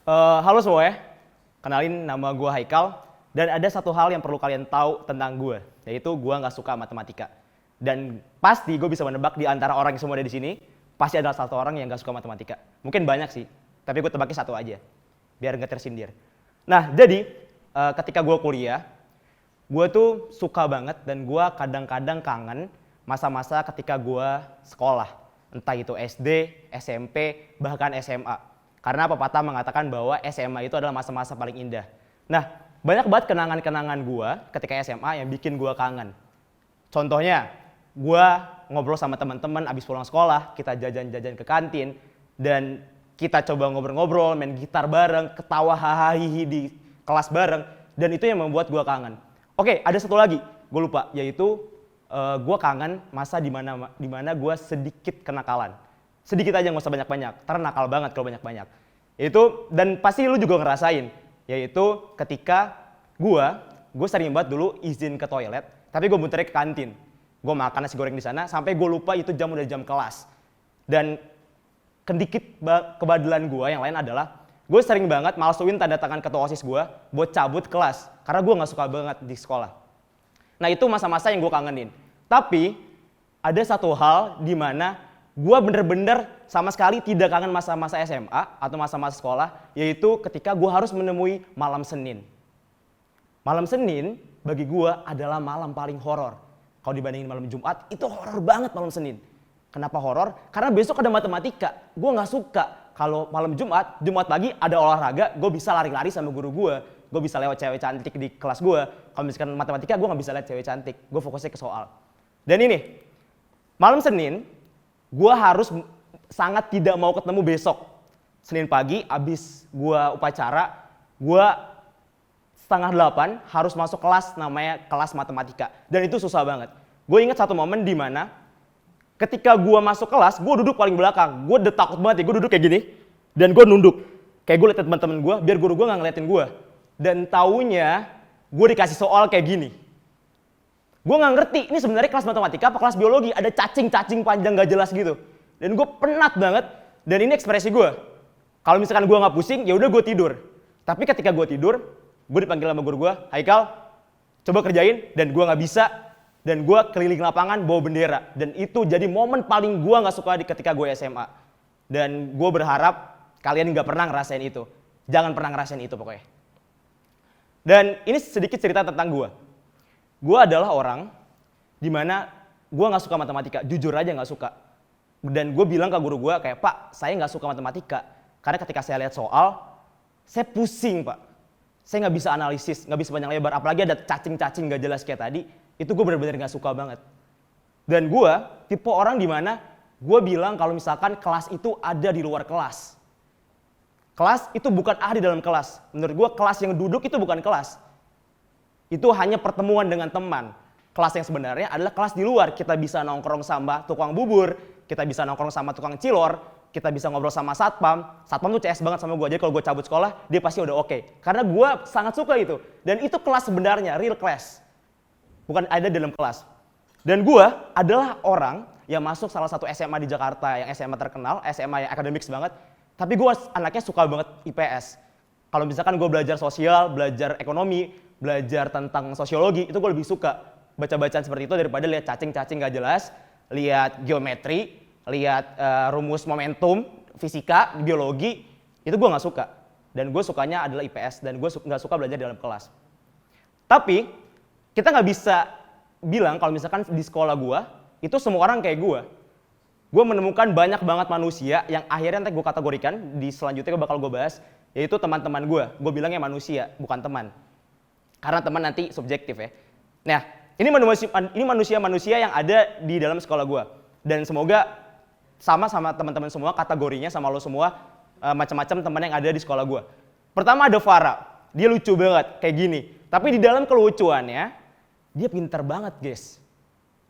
Halo semua ya, kenalin nama gue Haikal. Dan ada satu hal yang perlu kalian tahu tentang gue, yaitu gue nggak suka matematika. Dan pasti gue bisa menebak di antara orang yang semua ada di sini, pasti ada satu orang yang nggak suka matematika. Mungkin banyak sih, tapi gue tebaknya satu aja, biar nggak tersindir. Nah jadi ketika gue kuliah, gue tuh suka banget dan gue kadang-kadang kangen masa-masa ketika gue sekolah. Entah itu SD, SMP, bahkan SMA. Karena pepatah mengatakan bahwa SMA itu adalah masa-masa paling indah. Nah, banyak banget kenangan-kenangan gue ketika SMA yang bikin gue kangen. Contohnya, gue ngobrol sama teman-teman abis pulang sekolah, kita jajan-jajan ke kantin, dan kita coba ngobrol-ngobrol, main gitar bareng, ketawa hahaha di kelas bareng, dan itu yang membuat gue kangen. Oke, ada satu lagi, gue lupa, yaitu gue kangen masa dimana gue sedikit kenakalan. Sedikit aja, nggak usah banyak-banyak, karena nakal banget kalau banyak-banyak. Itu, dan pasti lu juga ngerasain, yaitu ketika gue sering banget dulu izin ke toilet, tapi gue muternya ke kantin. Gue makan nasi goreng di sana, sampai gue lupa itu udah jam kelas. Dan sedikit kebadalan gue yang lain adalah, gue sering banget malsuin tanda tangan ketua OSIS gue buat cabut kelas, karena gue nggak suka banget di sekolah. Nah itu masa-masa yang gue kangenin. Tapi ada satu hal di mana gue bener-bener sama sekali tidak kangen masa-masa SMA atau masa-masa sekolah, yaitu ketika gue harus menemui malam Senin. Malam Senin bagi gue adalah malam paling horor. Kalau dibandingin malam Jumat, itu horor banget malam Senin. Kenapa horor? Karena besok ada matematika. Gue nggak suka kalau malam Jumat pagi ada olahraga, gue bisa lari-lari sama guru gue. Gue bisa lewat cewek cantik di kelas gue. Kalau misalkan matematika, gue nggak bisa lihat cewek cantik. Gue fokusnya ke soal. Dan ini, malam Senin, gue harus sangat tidak mau ketemu besok. Senin pagi, abis gue upacara, gue 7:30 harus masuk kelas namanya kelas matematika. Dan itu susah banget. Gue ingat satu momen di mana ketika gue masuk kelas, gue duduk paling belakang. Gue udah takut banget ya, gue duduk kayak gini. Dan gue nunduk. Kayak gue liat teman-teman gue, biar guru gue gak ngeliatin gue. Dan taunya, gue dikasih soal kayak gini. Gue gak ngerti, ini sebenarnya kelas matematika apa kelas biologi, ada cacing-cacing panjang gak jelas gitu. Dan gue penat banget, dan ini ekspresi gue. Kalau misalkan gue gak pusing, ya udah gue tidur. Tapi ketika gue tidur, gue dipanggil sama guru gue, Haikal, coba kerjain, dan gue gak bisa. Dan gue keliling lapangan bawa bendera. Dan itu jadi momen paling gue gak suka ketika gue SMA. Dan gue berharap kalian gak pernah ngerasain itu. Jangan pernah ngerasain itu pokoknya. Dan ini sedikit cerita tentang gue. Gue adalah orang dimana gue gak suka matematika, jujur aja gak suka. Dan gue bilang ke guru gue kayak, Pak, saya gak suka matematika. Karena ketika saya lihat soal, saya pusing, Pak. Saya gak bisa analisis, gak bisa panjang lebar. Apalagi ada cacing-cacing gak jelas kayak tadi, itu gue benar-benar gak suka banget. Dan gue tipe orang dimana gue bilang kalau misalkan kelas itu ada di luar kelas. Kelas itu bukan ada di dalam kelas. Menurut gue kelas yang duduk itu bukan kelas. Itu hanya pertemuan dengan teman. Kelas yang sebenarnya adalah kelas di luar. Kita bisa nongkrong sama tukang bubur, kita bisa nongkrong sama tukang cilor, kita bisa ngobrol sama satpam. Satpam tuh CS banget sama gue. Jadi kalau gue cabut sekolah, dia pasti udah oke. Karena gue sangat suka itu. Dan itu kelas sebenarnya, real class. Bukan ada dalam kelas. Dan gue adalah orang yang masuk salah satu SMA di Jakarta, yang SMA terkenal, SMA yang akademiks banget. Tapi gue anaknya suka banget IPS. Kalau misalkan gue belajar sosial, belajar ekonomi, belajar tentang sosiologi, itu gue lebih suka baca-bacaan seperti itu daripada lihat cacing-cacing gak jelas, lihat geometri, lihat rumus momentum, fisika, biologi, itu gue gak suka. Dan gue sukanya adalah IPS, dan gue gak suka belajar di dalam kelas. Tapi, kita gak bisa bilang kalau misalkan di sekolah gue, itu semua orang kayak gue. Gue menemukan banyak banget manusia yang akhirnya nanti gue kategorikan, di selanjutnya bakal gue bahas, yaitu teman-teman gue. Gue bilangnya manusia, bukan teman. Karena teman nanti subjektif ya. Nah, ini manusia-manusia yang ada di dalam sekolah gue. Dan semoga sama teman-teman semua, kategorinya sama lo semua, macam-macam teman yang ada di sekolah gue. Pertama ada Farah, dia lucu banget, kayak gini. Tapi di dalam kelucuannya, dia pintar banget guys.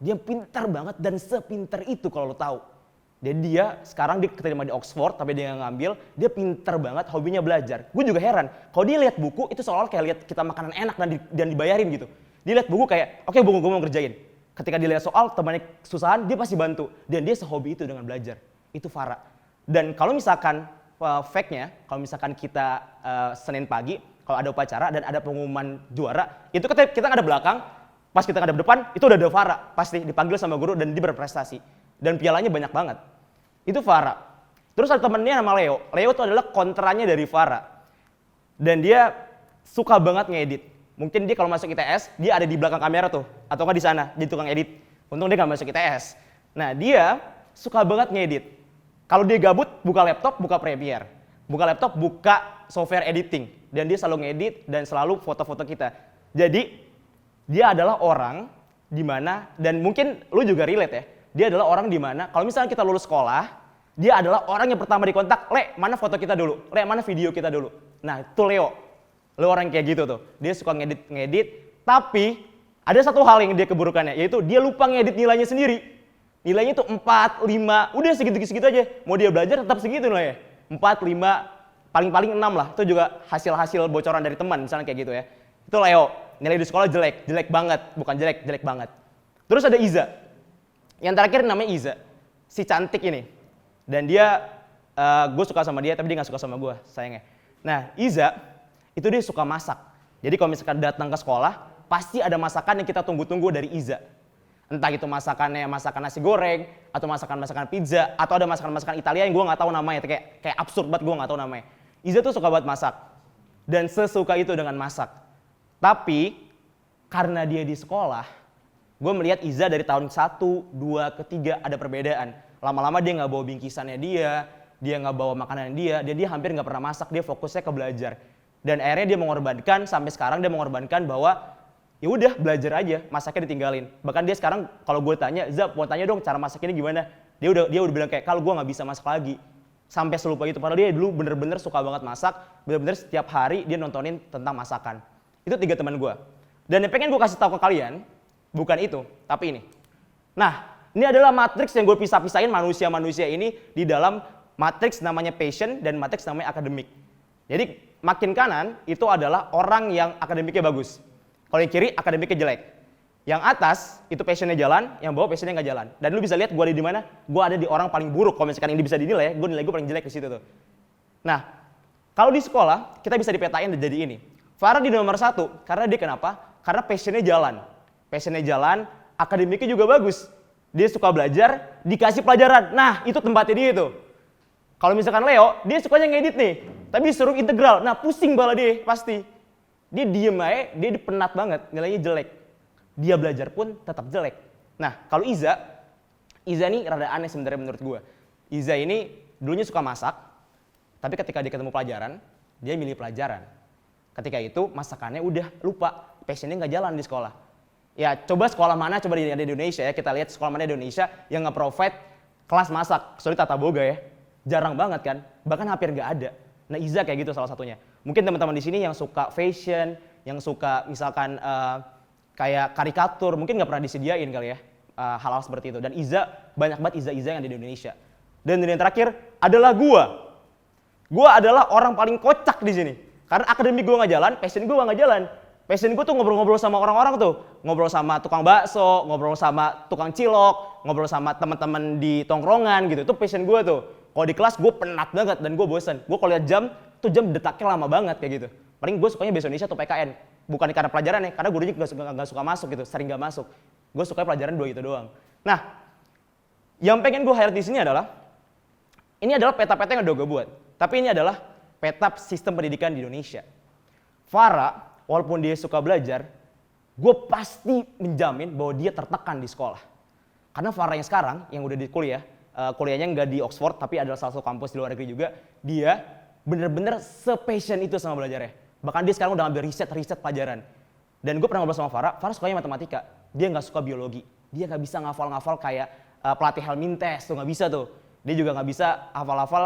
Dia pintar banget dan sepintar itu kalau lo tahu. Dan dia sekarang dia keterima di Oxford, tapi dia nggak ngambil. Dia pintar banget, hobinya belajar. Gue juga heran, kalau dia lihat buku itu seolah kayak lihat kita makanan enak dan dibayarin gitu. Dia lihat buku kayak, oke, buku gue mau ngerjain. Ketika dia lihat soal, temannya kesusahan, dia pasti bantu. Dan dia sehobi itu dengan belajar. Itu Farah. Dan kalau misalkan fake-nya, kalau misalkan kita Senin pagi, kalau ada upacara dan ada pengumuman juara, itu kita ngadep belakang, pas kita ngadep depan, itu udah ada Farah, pasti dipanggil sama guru dan dia berprestasi. Dan pialanya banyak banget. Itu Farah. Terus ada temennya nama Leo. Leo itu adalah kontranya dari Farah. Dan dia suka banget ngedit. Mungkin dia kalau masuk ITS, dia ada di belakang kamera tuh, atau nggak di sana, jadi tukang edit. Untung dia nggak masuk ITS. Nah, dia suka banget ngedit. Kalau dia gabut, buka laptop, buka Premiere. Buka laptop, buka software editing. Dan dia selalu ngedit dan selalu foto-foto kita. Jadi, dia adalah orang di mana, dan mungkin lu juga relate ya, dia adalah orang di mana kalau misalnya kita lulus sekolah, dia adalah orang yang pertama dikontak, Le, mana foto kita dulu? Le, mana video kita dulu? Nah, itu Leo. Lo orang kayak gitu tuh. Dia suka ngedit, tapi ada satu hal yang dia keburukannya, yaitu dia lupa ngedit nilainya sendiri. Nilainya tuh 4, 5, udah segitu-segitu aja. Mau dia belajar tetap segitu lah ya. 4, 5, paling-paling 6 lah. Itu juga hasil-hasil bocoran dari teman, misalnya kayak gitu ya. Itu Leo, nilai di sekolah jelek banget. Bukan jelek banget. Terus ada Iza. Yang terakhir namanya Iza. Si cantik ini. Dan dia, gue suka sama dia, tapi dia gak suka sama gue, sayangnya. Nah, Iza, itu dia suka masak. Jadi kalau misalkan datang ke sekolah, pasti ada masakan yang kita tunggu-tunggu dari Iza. Entah itu masakan nasi goreng, atau masakan pizza, atau ada masakan Italia yang gue gak tahu namanya. Kayak absurd banget, gue gak tahu namanya. Iza tuh suka banget masak. Dan sesuka itu dengan masak. Tapi, karena dia di sekolah, gue melihat Iza dari tahun 1, 2, ke 3 ada perbedaan. Lama-lama dia nggak bawa bingkisannya dia nggak bawa makanan dia hampir nggak pernah masak, dia fokusnya ke belajar. Dan akhirnya dia mengorbankan, sampai sekarang dia mengorbankan bahwa ya udah belajar aja, masaknya ditinggalin. Bahkan dia sekarang kalau gue tanya, Zap, mau tanya dong cara masaknya gimana? Dia udah bilang kayak, kalau gue nggak bisa masak lagi. Sampai selupa itu, padahal dia dulu bener-bener suka banget masak, bener-bener setiap hari dia nontonin tentang masakan. Itu 3 teman gue. Dan yang pengen gue kasih tahu ke kalian, bukan itu, tapi ini. Nah, ini adalah matriks yang gue pisah-pisahin manusia-manusia ini di dalam matriks namanya passion dan matriks namanya akademik. Jadi makin kanan itu adalah orang yang akademiknya bagus. Kalau yang kiri akademiknya jelek. Yang atas itu passionnya jalan, yang bawah passionnya nggak jalan. Dan lu bisa lihat gue ada di mana? Gue ada di orang paling buruk. Kalau misalkan ini bisa dinilai, nilai gue paling jelek di situ tuh. Nah, kalau di sekolah kita bisa dipetain jadi ini. Farah di nomor 1 karena dia kenapa? Karena passionnya jalan. Passionnya jalan, akademiknya juga bagus. Dia suka belajar, dikasih pelajaran. Nah, itu tempatnya dia tuh. Kalau misalkan Leo, dia sukanya ngedit nih. Tapi disuruh integral. Nah, pusing bala dia pasti. Dia diem aja, dia penat banget, nilainya jelek. Dia belajar pun tetap jelek. Nah, kalau Iza ini rada aneh sebenarnya menurut gue. Iza ini dulunya suka masak, tapi ketika dia ketemu pelajaran, dia milih pelajaran. Ketika itu masakannya udah lupa, passionnya nggak jalan di sekolah. Ya coba sekolah mana coba di Indonesia ya, kita lihat sekolah mana di Indonesia yang nge-provide kelas masak, kecuali Tata Boga ya. Jarang banget kan, bahkan hampir nggak ada. Nah Iza kayak gitu salah satunya. Mungkin teman-teman di sini yang suka fashion, yang suka misalkan kayak karikatur, mungkin nggak pernah disediain kali ya hal-hal seperti itu. Dan Iza, banyak banget Iza-Iza yang ada di Indonesia. Dan yang terakhir adalah gua. Gua adalah orang paling kocak di sini. Karena akademik gua nggak jalan, passion gua nggak jalan. Passion gue tuh ngobrol-ngobrol sama orang-orang tuh. Ngobrol sama tukang bakso, ngobrol sama tukang cilok, ngobrol sama teman-teman di tongkrongan gitu. Itu passion gue tuh. Kalau di kelas gue penat banget dan gue bosen. Gue kalau lihat jam, tuh jam detaknya lama banget kayak gitu. Paling gue sukanya bahasa Indonesia atau PKN. Bukan karena pelajaran ya, karena gurunya gak suka masuk gitu, sering gak masuk. Gue suka pelajaran 2 gitu doang. Nah, yang pengen gue highlight di sini adalah, ini adalah peta-peta yang udah gue buat. Tapi ini adalah peta sistem pendidikan di Indonesia. Farah, walaupun dia suka belajar, gue pasti menjamin bahwa dia tertekan di sekolah. Karena Farah yang sekarang, yang udah di kuliah, kuliahnya nggak di Oxford, tapi adalah salah satu kampus di luar negeri juga, dia bener-bener se-passion itu sama belajarnya. Bahkan dia sekarang udah ngambil riset pelajaran. Dan gue pernah ngobrol sama Farah sukanya matematika, dia nggak suka biologi. Dia nggak bisa ngafal-ngafal kayak pelatih Helmintes, tuh nggak bisa tuh. Dia juga nggak bisa hafal-hafal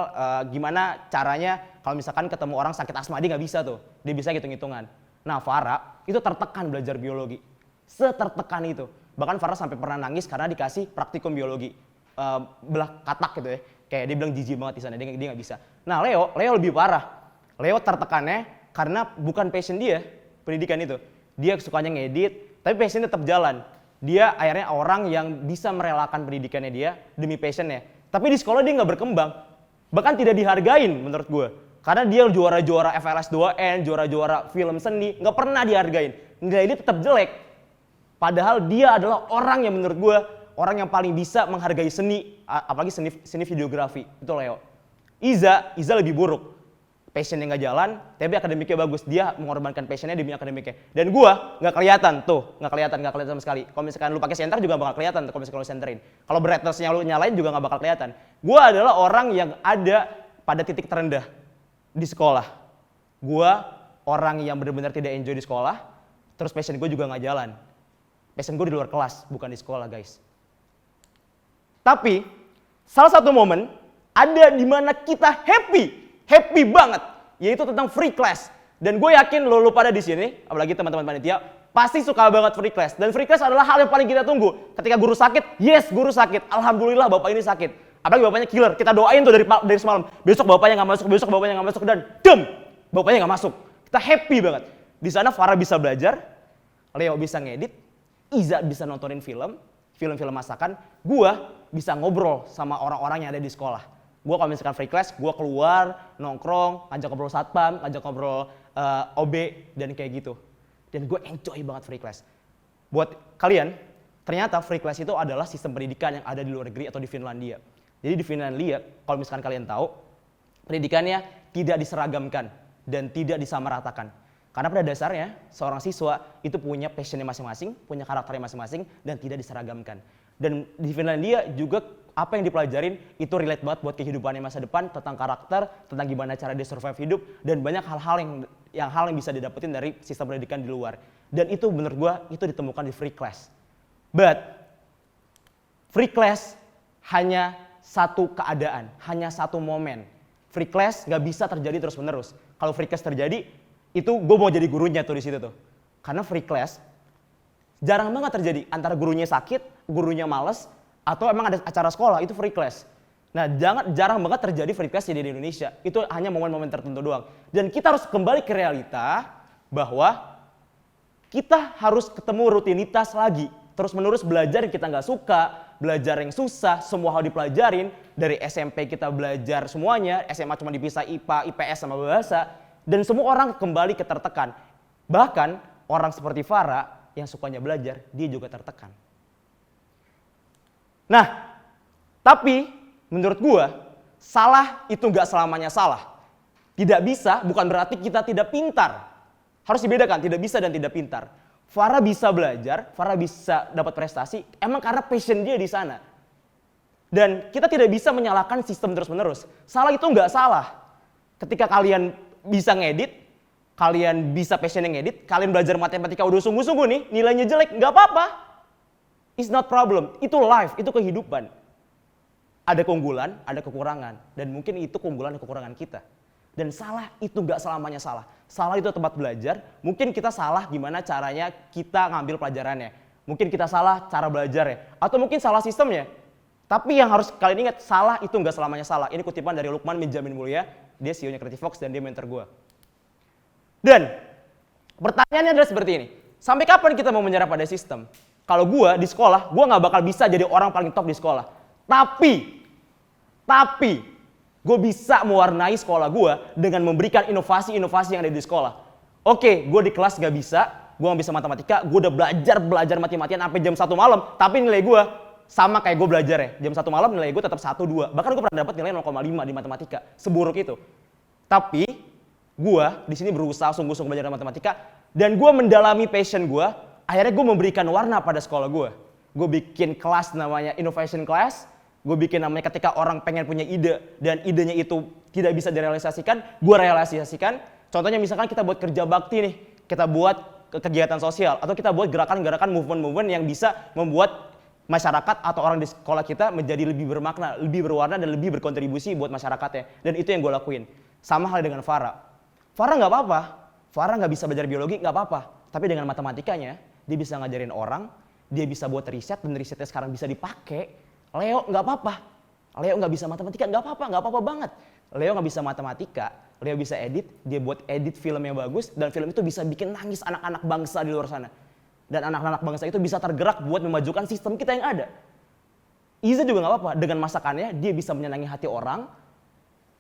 gimana caranya kalau misalkan ketemu orang sakit asma, dia nggak bisa tuh. Dia bisa hitung-hitungan. Nah, Farah itu tertekan belajar biologi. Setertekan itu. Bahkan Farah sampai pernah nangis karena dikasih praktikum biologi. Belah katak gitu ya. Kayak dia bilang jijik banget di sana, dia nggak bisa. Nah, Leo lebih parah. Leo tertekannya karena bukan passion dia, pendidikan itu. Dia sukanya ngedit, tapi passion tetap jalan. Dia akhirnya orang yang bisa merelakan pendidikannya dia demi passionnya. Tapi di sekolah dia nggak berkembang. Bahkan tidak dihargain menurut gue. Karena dia juara-juara FLS 2N, juara-juara film seni, nggak pernah dihargain. Nilai dia tetap jelek. Padahal dia adalah orang yang menurut gue, orang yang paling bisa menghargai seni, apalagi seni videografi. Itu Leo. Iza lebih buruk. Passionnya nggak jalan, tapi akademiknya bagus. Dia mengorbankan passionnya demi akademiknya. Dan gue nggak kelihatan sama sekali. Kalau misalkan lu pakai senter juga bakal kelihatan kalau misalkan lu senterin. Kalau brightness-nya lu nyalain juga nggak bakal kelihatan. Gue adalah orang yang ada pada titik terendah di sekolah. Gue orang yang benar-benar tidak enjoy di sekolah, terus passion gue juga nggak jalan. Passion gue di luar kelas, bukan di sekolah guys. Tapi, salah satu momen ada di mana kita happy banget, yaitu tentang free class. Dan gue yakin lo pada di sini, apalagi teman-teman panitia, pasti suka banget free class. Dan free class adalah hal yang paling kita tunggu. Ketika guru sakit, yes guru sakit, alhamdulillah bapak ini sakit. Apalagi bapaknya killer, kita doain tuh dari semalam. Besok bapaknya nggak masuk, dan bapaknya nggak masuk. Kita happy banget. Di sana Farah bisa belajar, Leo bisa ngedit, Iza bisa nontonin film masakan, gua bisa ngobrol sama orang-orang yang ada di sekolah. Gua kalau misalkan free class, gua keluar, nongkrong, ngajak ngobrol satpam, ngajak ngobrol OB, dan kayak gitu. Dan gue enjoy banget free class. Buat kalian, ternyata free class itu adalah sistem pendidikan yang ada di luar negeri atau di Finlandia. Jadi di Finlandia, kalau misalkan kalian tahu, pendidikannya tidak diseragamkan dan tidak disamaratakan. Karena pada dasarnya, seorang siswa itu punya passionnya masing-masing, punya karakternya masing-masing, dan tidak diseragamkan. Dan di Finlandia juga apa yang dipelajarin itu relate banget buat kehidupannya masa depan, tentang karakter, tentang gimana cara dia survive hidup, dan banyak hal yang bisa didapetin dari sistem pendidikan di luar. Dan itu menurut gue, itu ditemukan di free class. But, free class hanya satu keadaan, hanya satu momen. Free class nggak bisa terjadi terus-menerus. Kalau free class terjadi, itu gue mau jadi gurunya tuh di situ tuh. Karena free class jarang banget terjadi antara gurunya sakit, gurunya males, atau emang ada acara sekolah itu free class. Nah, jarang banget terjadi free class di Indonesia. Itu hanya momen-momen tertentu doang. Dan kita harus kembali ke realita bahwa kita harus ketemu rutinitas lagi. Terus-menerus belajar yang kita nggak suka, belajar yang susah, semua hal dipelajarin. Dari SMP kita belajar semuanya, SMA cuma dipisah IPA, IPS sama bahasa. Dan semua orang kembali ketertekan. Bahkan orang seperti Farah yang sukanya belajar, dia juga tertekan. Nah, tapi menurut gua, salah itu nggak selamanya salah. Tidak bisa bukan berarti kita tidak pintar. Harus dibedakan, tidak bisa dan tidak pintar. Farah bisa belajar, Farah bisa dapat prestasi, emang karena passion dia di sana. Dan kita tidak bisa menyalahkan sistem terus-menerus. Salah itu nggak salah. Ketika kalian bisa ngedit, kalian bisa passionnya ngedit, kalian belajar matematika udah sungguh-sungguh nih, nilainya jelek, nggak apa-apa. It's not problem, itu life, itu kehidupan. Ada keunggulan, ada kekurangan, dan mungkin itu keunggulan dan kekurangan kita. Dan salah itu nggak selamanya salah. Salah itu tempat belajar. Mungkin kita salah gimana caranya kita ngambil pelajarannya. Mungkin kita salah cara belajarnya. Atau mungkin salah sistemnya. Tapi yang harus kalian ingat, salah itu nggak selamanya salah. Ini kutipan dari Lukman Benjamin Mulia. Dia CEO-nya Creative Fox dan dia mentor gue. Dan pertanyaannya adalah seperti ini. Sampai kapan kita mau menyerah pada sistem? Kalau gue di sekolah, gue nggak bakal bisa jadi orang paling top di sekolah. Tapi gue bisa mewarnai sekolah gue dengan memberikan inovasi-inovasi yang ada di sekolah. Oke, gue di kelas gak bisa, gue gak bisa matematika, gue udah belajar mati-matian sampai jam 1 malam, tapi nilai gue sama kayak gue belajar ya. Jam 1 malam nilai gue tetap 1, 2. Bahkan gue pernah dapat nilai 0,5 di matematika, seburuk itu. Tapi gue di sini berusaha sungguh-sungguh belajar matematika dan gue mendalami passion gue. Akhirnya gue memberikan warna pada sekolah gue. Gue bikin kelas namanya Innovation Class. Gue bikin namanya ketika orang pengen punya ide dan idenya itu tidak bisa direalisasikan, gue realisasikan. Contohnya misalkan kita buat kerja bakti nih, kita buat kegiatan sosial atau kita buat gerakan-gerakan movement-movement yang bisa membuat masyarakat atau orang di sekolah kita menjadi lebih bermakna, lebih berwarna dan lebih berkontribusi buat masyarakatnya. Dan itu yang gue lakuin. Sama hal dengan Farah. Farah nggak apa-apa, Farah nggak bisa belajar biologi nggak apa-apa. Tapi dengan matematikanya dia bisa ngajarin orang, dia bisa buat riset dan risetnya sekarang bisa dipakai. Leo nggak apa-apa, Leo nggak bisa matematika nggak apa-apa banget. Leo nggak bisa matematika, Leo bisa edit, dia buat edit film yang bagus dan film itu bisa bikin nangis anak-anak bangsa di luar sana. Dan anak-anak bangsa itu bisa tergerak buat memajukan sistem kita yang ada. Iza juga nggak apa-apa, dengan masakannya dia bisa menyenangi hati orang,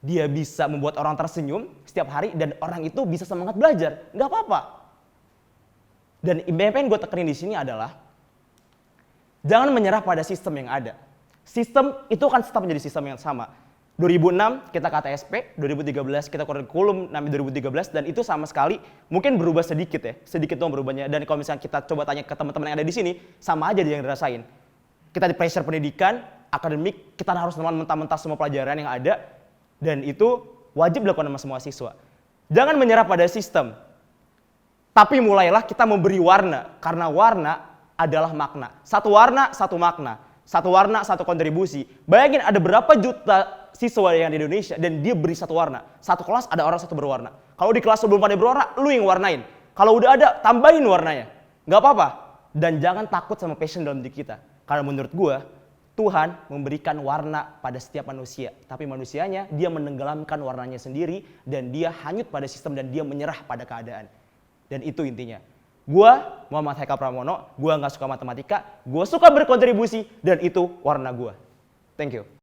dia bisa membuat orang tersenyum setiap hari dan orang itu bisa semangat belajar, nggak apa-apa. Dan yang pengen gue tekenin di sini adalah jangan menyerah pada sistem yang ada. Sistem itu akan tetap menjadi sistem yang sama. 2006 kita KTSP, 2013 kita kurikulum namanya 2013 dan itu sama sekali mungkin berubah sedikit ya, sedikit dong berubahnya. Dan kalau misalnya kita coba tanya ke teman-teman yang ada di sini, sama aja dia yang dirasain. Kita di pressure pendidikan, akademik, kita harus menelan mentah-mentah semua pelajaran yang ada dan itu wajib dilakukan sama semua siswa. Jangan menyerah pada sistem, tapi mulailah kita memberi warna karena warna adalah makna. Satu warna, satu makna. Satu warna, satu kontribusi. Bayangin ada berapa juta siswa yang di Indonesia dan dia beri satu warna. Satu kelas ada orang satu berwarna. Kalau di kelas sebelum pada berwarna, lu yang warnain. Kalau udah ada, tambahin warnanya. Nggak apa-apa. Dan jangan takut sama passion dalam diri kita. Karena menurut gua, Tuhan memberikan warna pada setiap manusia. Tapi manusianya, dia menenggelamkan warnanya sendiri dan dia hanyut pada sistem dan dia menyerah pada keadaan. Dan itu intinya. Gua Muhammad Haikal Pramono, gua nggak suka matematika, gua suka berkontribusi dan itu warna gua. Thank you.